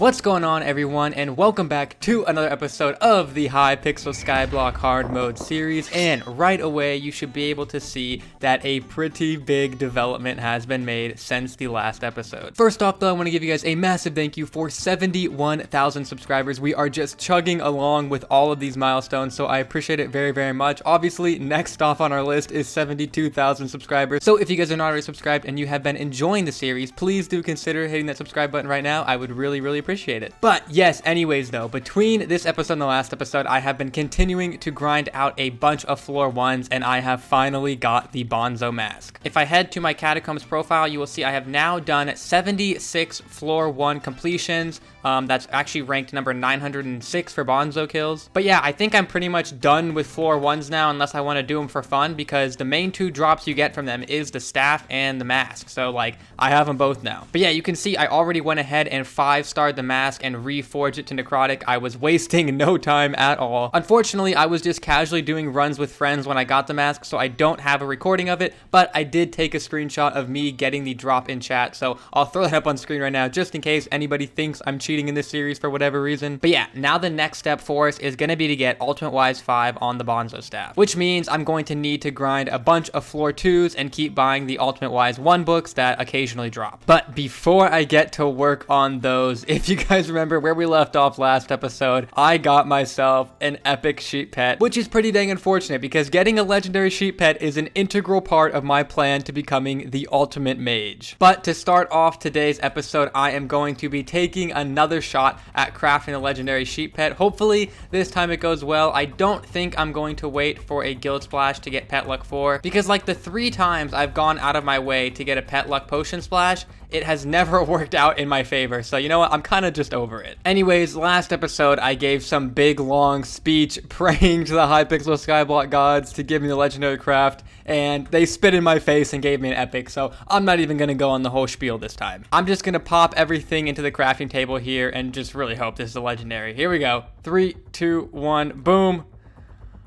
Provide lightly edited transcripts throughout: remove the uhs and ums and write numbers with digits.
What's going on, everyone, and welcome back to another episode of the Hypixel Skyblock Hardmode series. And right away, you should be able to see that a pretty big development has been made since the last episode. First off, though, I want to give you guys a massive thank you for 71,000 subscribers. We are just chugging along with all of these milestones, so I appreciate it very, very much. Obviously, next off on our list is 72,000 subscribers. So if you guys are not already subscribed and you have been enjoying the series, please do consider hitting that subscribe button right now. I would really appreciate it. But yes, anyways though, between this episode and the last episode, I have been continuing to grind out a bunch of floor 1s, and I have finally got the Bonzo mask. If I head to my Catacombs profile, you will see I have now done 76 floor 1 completions. That's actually ranked number 906 for Bonzo kills. But yeah, I think I'm pretty much done with floor 1s now, unless I want to do them for fun, because the main two drops you get from them is the staff and the mask. So like, I have them both now. But yeah, you can see I already went ahead and 5-starred the mask and reforged it to necrotic. I was wasting no time at all. Unfortunately, I was just casually doing runs with friends when I got the mask, so I don't have a recording of it, but I did take a screenshot of me getting the drop in chat, so I'll throw that up on screen right now just in case anybody thinks I'm cheating in this series for whatever reason. But yeah, now the next step for us is going to be to get Ultimate Wise 5 on the Bonzo staff, which means I'm going to need to grind a bunch of floor 2s and keep buying the Ultimate Wise 1 books that occasionally drop. But before I get to work on those, if you guys remember where we left off last episode, I got myself an epic sheep pet, which is pretty dang unfortunate because getting a legendary sheep pet is an integral part of my plan to becoming the ultimate mage. But to start off today's episode, I am going to be taking another shot at crafting a legendary sheep pet. Hopefully this time it goes well. I don't think I'm going to wait for a guild splash to get pet luck 4, because like the 3 times I've gone out of my way to get a pet luck potion splash, it has never worked out in my favor. So you know what? I'm kind of just over it. Anyways, last episode, I gave some big long speech praying to the Hypixel Skyblock gods to give me the legendary craft, and they spit in my face and gave me an epic. So I'm not even going to go on the whole spiel this time. I'm just going to pop everything into the crafting table here and just really hope this is a legendary. Here we go. 3, 2, 1, boom.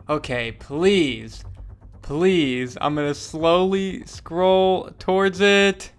Okay, please. Please. I'm going to slowly scroll towards it.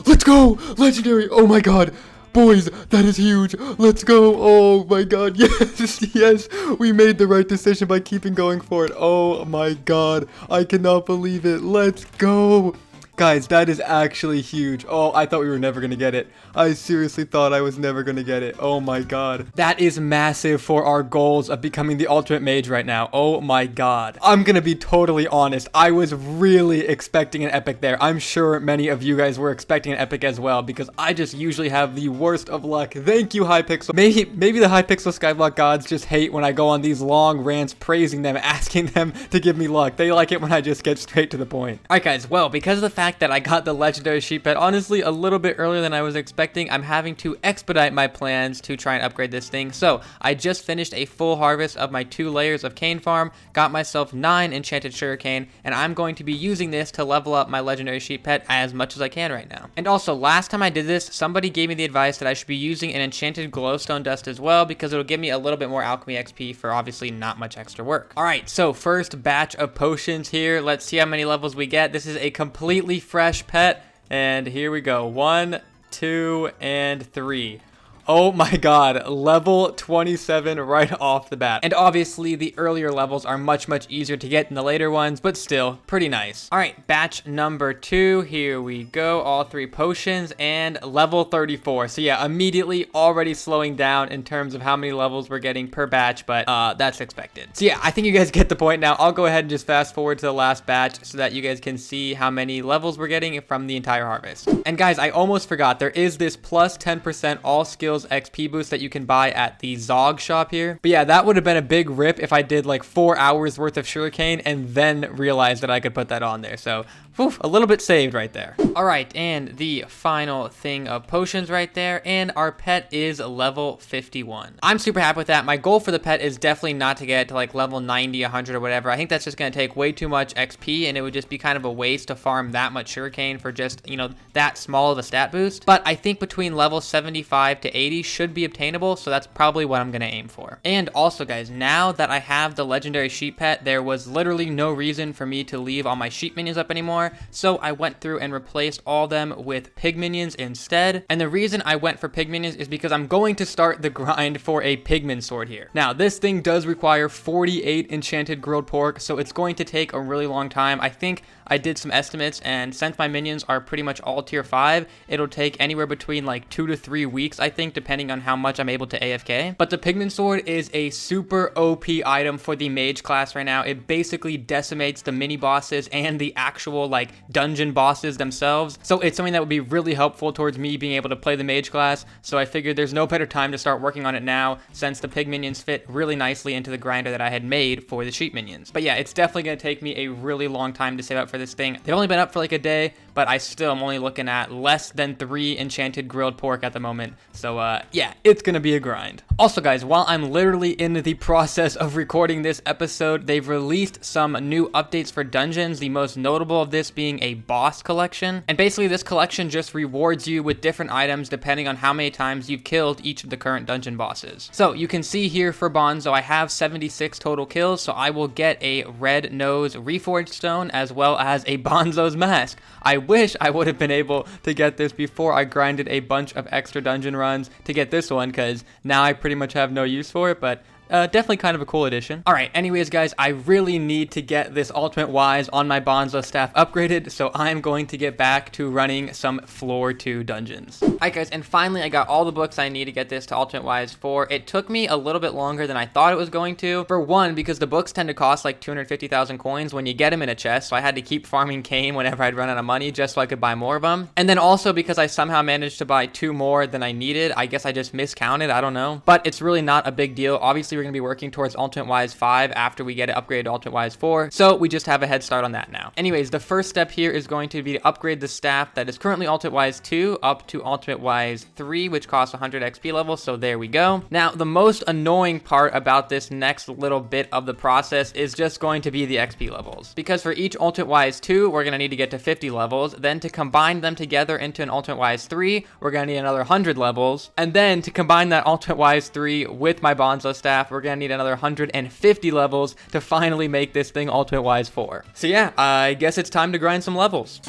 Let's go! Legendary! Oh my god! Boys, that is huge! Let's go! Oh my god, yes! Yes! We made the right decision by keeping going for it. Oh my god. I cannot believe it. Let's go! Guys, that is actually huge. Oh, I thought we were never going to get it. I seriously thought I was never going to get it. Oh my god. That is massive for our goals of becoming the ultimate mage right now. Oh my god. I'm going to be totally honest. I was really expecting an epic there. I'm sure many of you guys were expecting an epic as well, because I just usually have the worst of luck. Thank you, Hypixel. Maybe the Hypixel Skyblock gods just hate when I go on these long rants praising them, asking them to give me luck. They like it when I just get straight to the point. Alright guys, well, because of the fact that I got the legendary sheep pet honestly a little bit earlier than I was expecting, I'm having to expedite my plans to try and upgrade this thing. So I just finished a full harvest of my 2 layers of cane farm, got myself 9 enchanted sugarcane, and I'm going to be using this to level up my legendary sheep pet as much as I can right now. And also, last time I did this, somebody gave me the advice that I should be using an enchanted glowstone dust as well, because it'll give me a little bit more alchemy XP for obviously not much extra work. Alright, so first batch of potions here. Let's see how many levels we get. This is a completely fresh pet, and here we go. 1, 2, and 3. Oh my god, level 27 right off the bat. And obviously the earlier levels are much easier to get than the later ones, but still pretty nice. Alright, batch number 2, here we go. All 3 potions and level 34. So yeah, immediately already slowing down in terms of how many levels we're getting per batch, but that's expected. So yeah, I think you guys get the point now. I'll go ahead and just fast forward to the last batch so that you guys can see how many levels we're getting from the entire harvest. And guys, I almost forgot, there is this plus 10% all skills XP boost that you can buy at the Zog shop here. But yeah, that would have been a big rip if I did like 4 hours worth of sugarcane and then realized that I could put that on there. So whew, a little bit saved right there. All right, and the final thing of potions right there, and our pet is level 51. I'm super happy with that. My goal for the pet is definitely not to get to like level 90, 100 or whatever. I think that's just going to take way too much XP, and it would just be kind of a waste to farm that much sugarcane for just, you know, that small of a stat boost. But I think between level 75 to 80 should be obtainable, so that's probably what I'm going to aim for. And also guys, now that I have the legendary sheep pet, there was literally no reason for me to leave all my sheep minions up anymore. anymore, so I went through and replaced all them with pig minions instead. And the reason I went for pig minions is because I'm going to start the grind for a Pigman sword here. Now, this thing does require 48 enchanted grilled pork, so it's going to take a really long time. I think I did some estimates, and since my minions are pretty much all tier 5, it'll take anywhere between like 2 to 3 weeks, I think, depending on how much I'm able to AFK. But the Pigman sword is a super OP item for the mage class right now. It basically decimates the mini bosses and the actual like dungeon bosses themselves. So it's something that would be really helpful towards me being able to play the mage class. So I figured there's no better time to start working on it now, since the pig minions fit really nicely into the grinder that I had made for the sheep minions. But yeah, it's definitely going to take me a really long time to save up for this thing. They've only been up for like a day, but I still am only looking at less than 3 enchanted grilled pork at the moment. So yeah, it's gonna be a grind. Also guys, while I'm literally in the process of recording this episode, they've released some new updates for dungeons, the most notable of this being a boss collection. And basically this collection just rewards you with different items depending on how many times you've killed each of the current dungeon bosses. So you can see here for Bonzo, I have 76 total kills, so I will get a red nose reforged stone as well as a Bonzo's mask. I wish I would have been able to get this before I grinded a bunch of extra dungeon runs to get this one, because now I pretty much have no use for it, but definitely kind of a cool addition. Alright, anyways guys, I really need to get this ultimate wise on my Bonzo staff upgraded, so I'm going to get back to running some floor 2 dungeons. Alright guys, and finally I got all the books I need to get this to ultimate wise 4. It took me a little bit longer than I thought it was going to. For one, because the books tend to cost like 250,000 coins when you get them in a chest, so I had to keep farming cane whenever I'd run out of money just so I could buy more of them. And then also because I somehow managed to buy 2 more than I needed. I guess I just miscounted, I don't know. But it's really not a big deal. Obviously we're going to be working towards Ultimate Wise 5 after we get it upgraded to Ultimate Wise 4, so we just have a head start on that now. Anyways, the first step here is going to be to upgrade the staff that is currently Ultimate Wise 2 up to Ultimate Wise 3, which costs 100 XP levels, so there we go. Now, the most annoying part about this next little bit of the process is just going to be the XP levels, because for each Ultimate Wise 2, we're going to need to get to 50 levels, then to combine them together into an Ultimate Wise 3, we're going to need another 100 levels, and then to combine that Ultimate Wise 3 with my Bonzo staff, we're going to need another 150 levels to finally make this thing Ultimate Wise 4. So yeah, I guess it's time to grind some levels.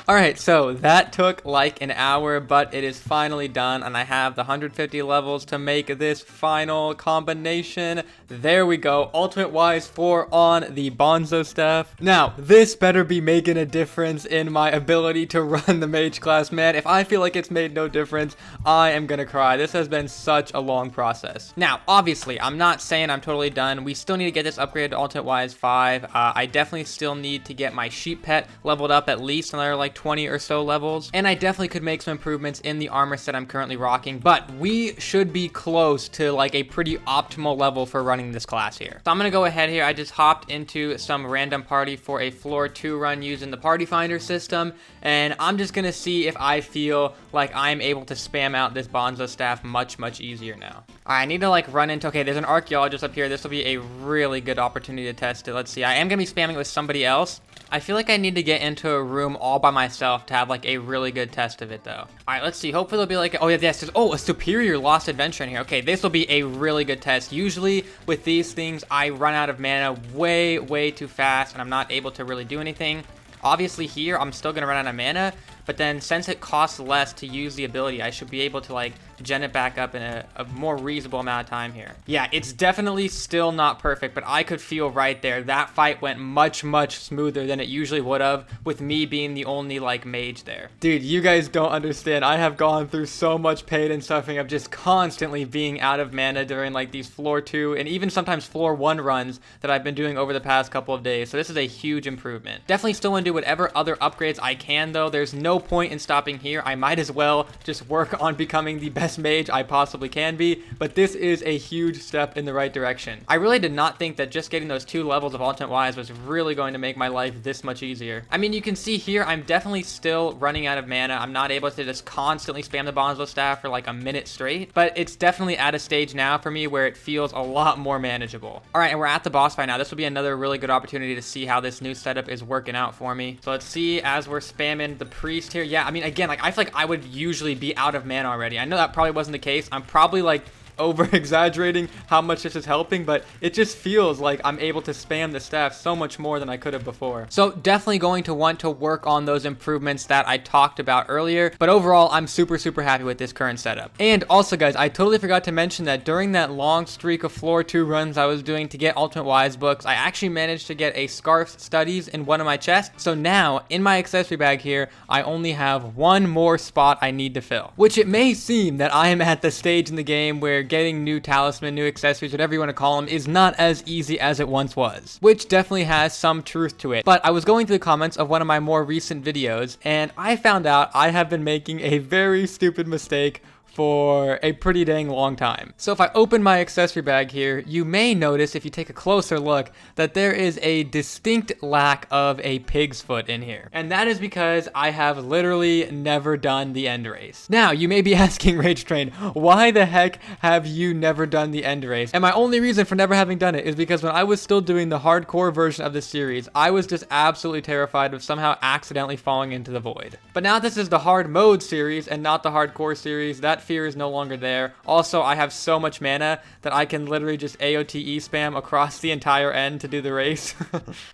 Alright, so that took like an hour, but it is finally done, and I have the 150 levels to make this final combination. There we go, Ultimate Wise 4 on the Bonzo staff. Now, this better be making a difference in my ability to run the Mage class, man. If I feel like it's made no difference, I am gonna cry. This has been such a long process. Now, obviously, I'm not saying I'm totally done. We still need to get this upgraded to Ultimate Wise 5. I definitely still need to get my sheep pet leveled up at least another like 20 or so levels, and I definitely could make some improvements in the armor set I'm currently rocking, but we should be close to like a pretty optimal level for running this class here. So I'm gonna go ahead here. I just hopped into some random party for a floor 2 run using the party finder system, and I'm just gonna see if I feel like I'm able to spam out this Bonzo staff much easier now. Alright, I need to like run into, okay, there's an archaeologist up here. This will be a really good opportunity to test it. Let's see, I am gonna be spamming it with somebody else. I feel like I need to get into a room all by myself to have like a really good test of it though. All right, let's see. Hopefully there'll be like, oh yeah, yes, there's, a superior lost adventure in here. Okay, this will be a really good test. Usually with these things, I run out of mana way too fast and I'm not able to really do anything. Obviously here, I'm still gonna run out of mana, but then since it costs less to use the ability, I should be able to like gen it back up in a more reasonable amount of time here. Yeah, it's definitely still not perfect, but I could feel right there that fight went much smoother than it usually would have with me being the only like mage there. Dude, you guys don't understand. I have gone through so much pain and suffering of just constantly being out of mana during like these floor 2 and even sometimes floor 1 runs that I've been doing over the past couple of days. So this is a huge improvement. Definitely still want to do whatever other upgrades I can though. There's no point in stopping here. I might as well just work on becoming the best best mage I possibly can be, but this is a huge step in the right direction. I really did not think that just getting those 2 levels of ultimate wise was really going to make my life this much easier. I mean, you can see here, I'm definitely still running out of mana. I'm not able to just constantly spam the Bonzo staff for like a minute straight, but it's definitely at a stage now for me where it feels a lot more manageable. All right, and we're at the boss fight now. This will be another really good opportunity to see how this new setup is working out for me. So let's see as we're spamming the priest here. Yeah, I mean, again, like I feel like I would usually be out of mana already. I know that probably wasn't the case. I'm probably like over exaggerating how much this is helping, but it just feels like I'm able to spam the staff so much more than I could have before. So definitely going to want to work on those improvements that I talked about earlier, but overall I'm super happy with this current setup. And also guys, I totally forgot to mention that during that long streak of floor 2 runs I was doing to get Ultimate Wise books, I actually managed to get a Scarf's Studies in one of my chests. So now in my accessory bag here, I only have 1 more spot I need to fill, which it may seem that I am at the stage in the game where getting new talisman, new accessories, whatever you want to call them, is not as easy as it once was, which definitely has some truth to it. But I was going through the comments of one of my more recent videos, and I found out I have been making a very stupid mistake for a pretty dang long time. So if I open my accessory bag here, you may notice, if you take a closer look, that there is a distinct lack of a pig's foot in here. And that is because I have literally never done the end race. Now, you may be asking, Ragetrain, why the heck have you never done the end race? And my only reason for never having done it is because when I was still doing the hardcore version of the series, I was just absolutely terrified of somehow accidentally falling into the void. But now this is the hard mode series and not the hardcore series, that fear is no longer there. Also, I have so much mana that I can literally just AOTE spam across the entire end to do the race.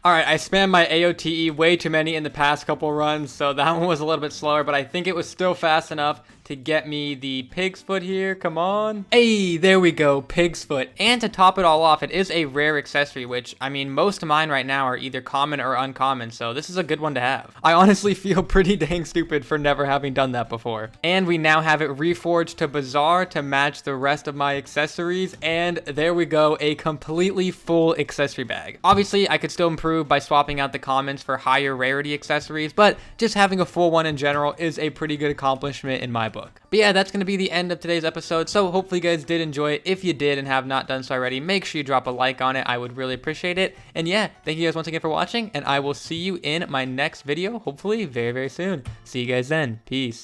Alright, I spammed my AOTE way too many in the past couple runs, so that one was a little bit slower, but I think it was still fast enough to get me the pig's foot here. Come on. Hey, there we go, pig's foot. And to top it all off, it is a rare accessory, which, I mean, most of mine right now are either common or uncommon, so this is a good one to have. I honestly feel pretty dang stupid for never having done that before. And we now have it reforged to Bazaar to match the rest of my accessories, and there we go, a completely full accessory bag. Obviously, I could still improve by swapping out the commons for higher rarity accessories, but just having a full one in general is a pretty good accomplishment in my book. But yeah, that's going to be the end of today's episode, so hopefully you guys did enjoy it. If you did and have not done so already, make sure you drop a like on it. I would really appreciate it. And yeah, thank you guys once again for watching, and I will see you in my next video, hopefully very soon. See you guys then. Peace.